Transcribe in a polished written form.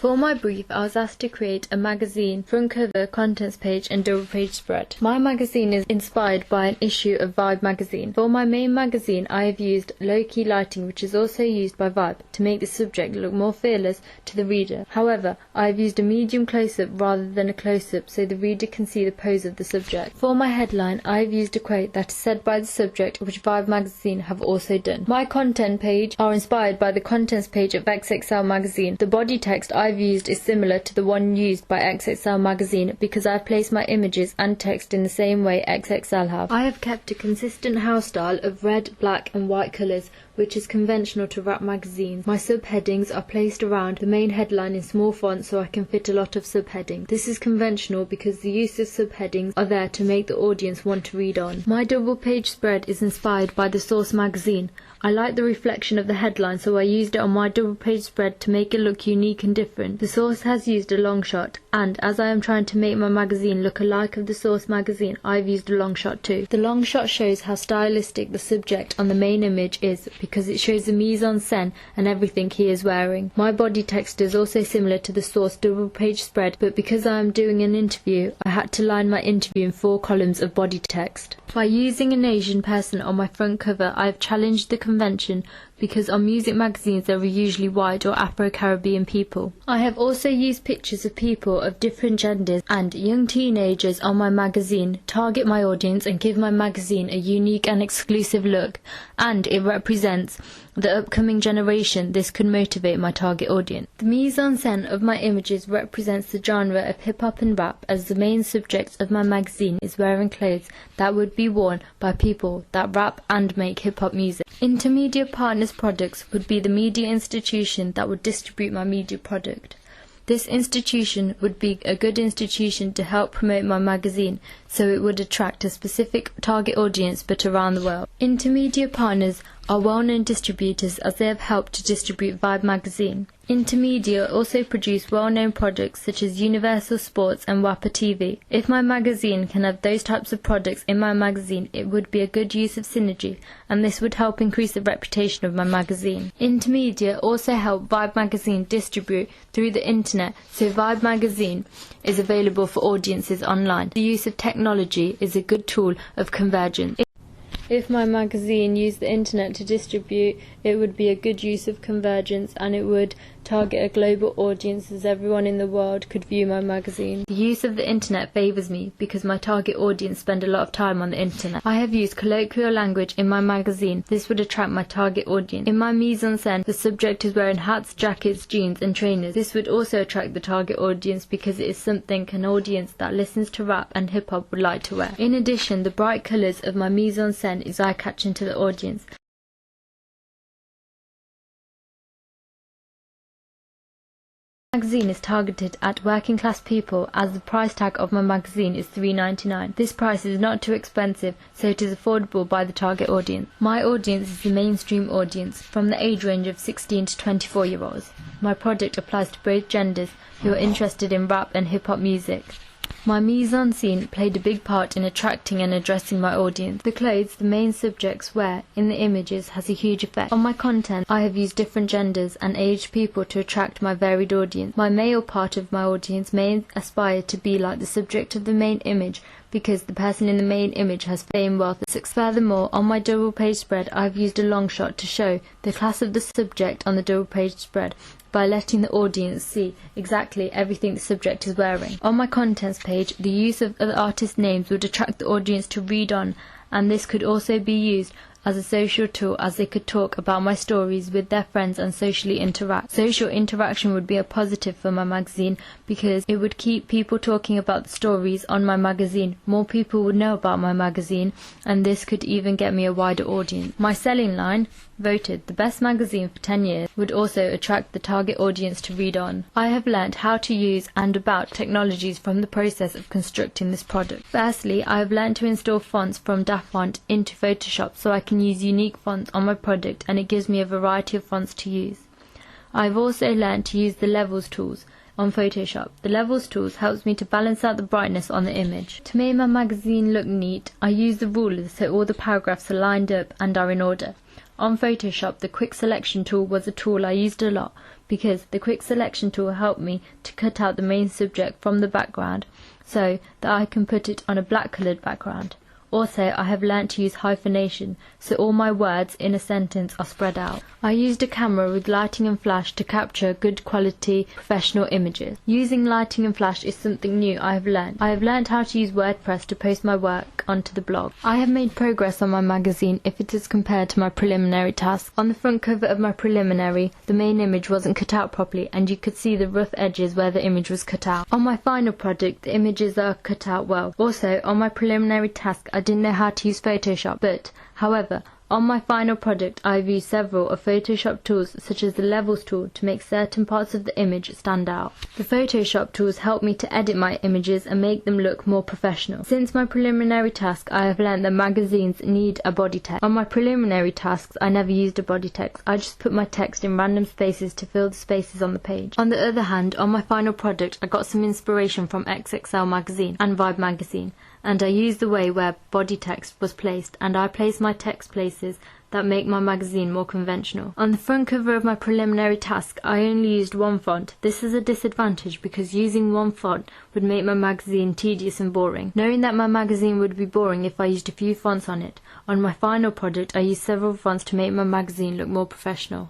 For my brief, I was asked to create a magazine, front cover, contents page and double page spread. My magazine is inspired by an issue of Vibe magazine. For my main magazine, I have used low-key lighting, which is also used by Vibe, to make the subject look more fearless to the reader. However, I have used a medium close-up rather than a close-up so the reader can see the pose of the subject. For my headline, I have used a quote that is said by the subject, which Vibe magazine have also done. My content page are inspired by the contents page of XXL magazine. The body text I've used is similar to the one used by XXL magazine because I've placed my images and text in the same way XXL have. I have kept a consistent house style of red, black and white colours, which is conventional to rap magazines. My subheadings are placed around the main headline in small font so I can fit a lot of subheadings. This is conventional because the use of subheadings are there to make the audience want to read on. My double page spread is inspired by the Source magazine. I like the reflection of the headline, so I used it on my double page spread to make it look unique and different. The Source has used a long shot, and as I am trying to make my magazine look alike of the Source magazine, I've used a long shot too. The long shot shows how stylistic the subject on the main image is because it shows the mise en scène and everything he is wearing. My body text is also similar to the Source double page spread, but because I am doing an interview, I had to line my interview in 4 columns of body text. By using an Asian person on my front cover, I have challenged the convention because on music magazines there are usually white or Afro-Caribbean people. I have also used pictures of people of different genders and young teenagers on my magazine, target my audience and give my magazine a unique and exclusive look, and it represents the upcoming generation. This could motivate my target audience. The mise en scène of my images represents the genre of hip-hop and rap, as the main subject of my magazine is wearing clothes that would be worn by people that rap and make hip-hop music. Intermediate Partners Products would be the media institution that would distribute my media product. This institution would be a good institution to help promote my magazine, so it would attract a specific target audience but around the world. Intermediate Partners are well-known distributors as they have helped to distribute Vibe magazine. Intermedia also produce well-known products such as Universal Sports and WAPA TV. If my magazine can have those types of products in my magazine, it would be a good use of synergy, and this would help increase the reputation of my magazine. Intermedia also help Vibe magazine distribute through the internet, so Vibe magazine is available for audiences online. The use of technology is a good tool of convergence. If my magazine used the internet to distribute, it would be a good use of convergence and it would target a global audience as everyone in the world could view my magazine. The use of the internet favours me because my target audience spend a lot of time on the internet. I have used colloquial language in my magazine. This would attract my target audience. In my mise en scène, the subject is wearing hats, jackets, jeans and trainers. This would also attract the target audience because it is something an audience that listens to rap and hip hop would like to wear. In addition, the bright colours of my mise en scène is eye-catching to the audience. The magazine is targeted at working class people as the price tag of my magazine is $3.99. This price is not too expensive, so it is affordable by the target audience. My audience is the mainstream audience, from the age range of 16 to 24-year-olds. My product applies to both genders who are interested in rap and hip hop music. My mise en scène played a big part in attracting and addressing my audience. The clothes the main subjects wear in the images has a huge effect. On my content, I have used different genders and aged people to attract my varied audience. My male part of my audience may aspire to be like the subject of the main image because the person in the main image has fame, wealth and success. Furthermore, on my double page spread, I have used a long shot to show the class of the subject on the double page spread, by letting the audience see exactly everything the subject is wearing. On my contents page, the use of the artist names would attract the audience to read on, and this could also be used as a social tool, as they could talk about my stories with their friends and socially interact. Social interaction would be a positive for my magazine because it would keep people talking about the stories on my magazine. More people would know about my magazine, and this could even get me a wider audience. My selling line, voted the best magazine for 10 years, would also attract the target audience to read on. I have learnt how to use and about technologies from the process of constructing this product. Firstly, I have learnt to install fonts from DaFont into Photoshop so I can use unique fonts on my product, and it gives me a variety of fonts to use. I have also learnt to use the levels tools on Photoshop. The levels tools helps me to balance out the brightness on the image. To make my magazine look neat, I use the rulers so all the paragraphs are lined up and are in order. On Photoshop, the quick selection tool was a tool I used a lot because the quick selection tool helped me to cut out the main subject from the background so that I can put it on a black coloured background. Also, I have learnt to use hyphenation, so all my words in a sentence are spread out. I used a camera with lighting and flash to capture good quality professional images. Using lighting and flash is something new I have learnt. I have learnt how to use WordPress to post my work onto the blog. I have made progress on my magazine if it is compared to my preliminary task. On the front cover of my preliminary, the main image wasn't cut out properly and you could see the rough edges where the image was cut out. On my final project, the images are cut out well. Also, on my preliminary task, I didn't know how to use Photoshop, but, however, on my final project I have used several of Photoshop tools such as the Levels tool to make certain parts of the image stand out. The Photoshop tools help me to edit my images and make them look more professional. Since my preliminary task I have learned that magazines need a body text. On my preliminary tasks I never used a body text, I just put my text in random spaces to fill the spaces on the page. On the other hand, on my final project I got some inspiration from XXL magazine and Vibe magazine, and I used the way where body text was placed, and I placed my text places that make my magazine more conventional. On the front cover of my preliminary task, I only used one font. This is a disadvantage because using one font would make my magazine tedious and boring. Knowing that my magazine would be boring if I used a few fonts on it, on my final project I used several fonts to make my magazine look more professional.